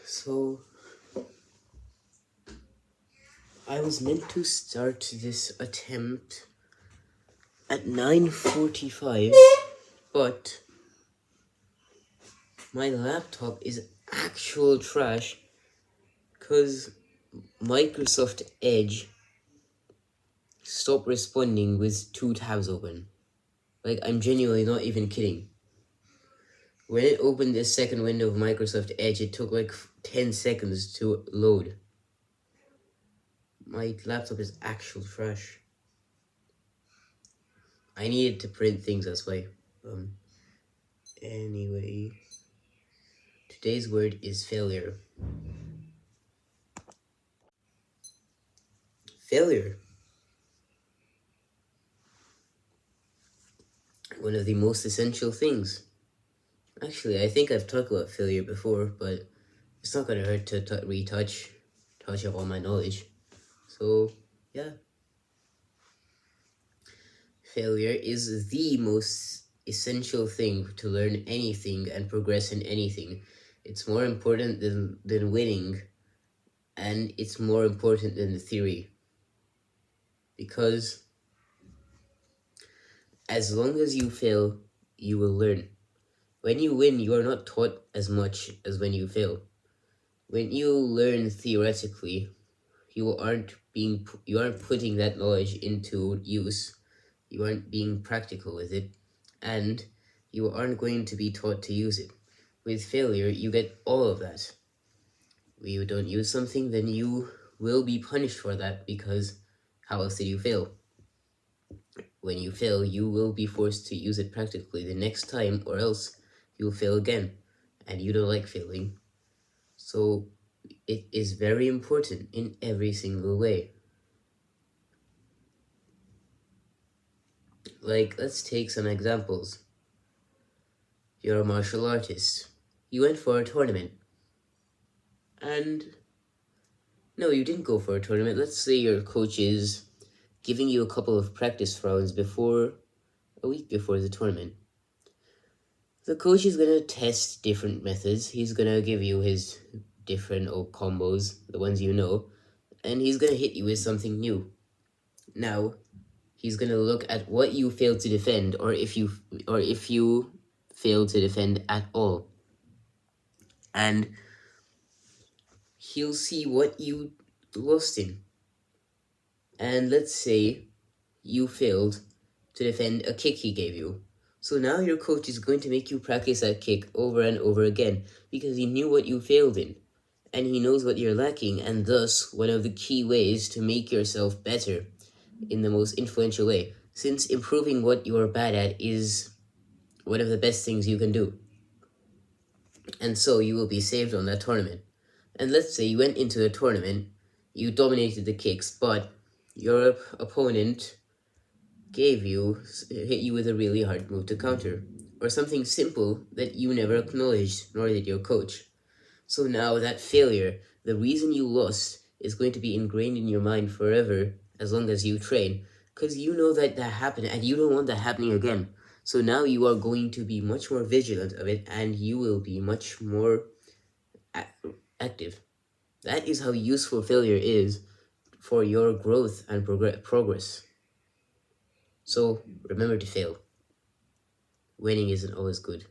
So, I was meant to start this attempt at 9:45, but my laptop is actual trash because Microsoft Edge stopped responding with 2 tabs open. Like, I'm genuinely not even kidding. When it opened the second window of Microsoft Edge, it took like 10 seconds to load. My laptop is actual trash. I needed to print things, that's why. Anyway, today's word is failure. Failure. One of the most essential things. Actually, I think I've talked about failure before, but it's not gonna hurt to touch up on my knowledge. So, yeah. Failure is the most essential thing to learn anything and progress in anything. It's more important than winning, and it's more important than the theory. Because as long as you fail, you will learn. When you win, you are not taught as much as when you fail. When you learn theoretically, you aren't putting that knowledge into use. You aren't being practical with it, and you aren't going to be taught to use it. With failure, you get all of that. When you don't use something, then you will be punished for that, because how else did you fail? When you fail, you will be forced to use it practically the next time, or else you'll fail again, and you don't like failing. So it is very important in every single way. Like, let's take some examples. You're a martial artist. You went for a tournament. And no, you didn't go for a tournament. Let's say your coach is giving you a couple of practice rounds a week before the tournament. The coach is gonna test different methods. He's gonna give you his different combos, the ones you know, and he's gonna hit you with something new. Now, he's gonna look at what you failed to defend, or if you failed to defend at all, and he'll see what you lost in. And let's say you failed to defend a kick he gave you. So now your coach is going to make you practice that kick over and over again, because he knew what you failed in, and he knows what you're lacking, and thus one of the key ways to make yourself better in the most influential way, since improving what you are bad at is one of the best things you can do. And so you will be saved on that tournament. And let's say you went into the tournament, you dominated the kicks, but your opponent hit you with a really hard move to counter, or something simple that you never acknowledged, nor did your coach. So now that failure, the reason you lost, is going to be ingrained in your mind forever as long as you train, because you know that happened and you don't want that happening again. So now you are going to be much more vigilant of it, and you will be much more active. That is how useful failure is for your growth and progress. So remember to fail. Winning isn't always good.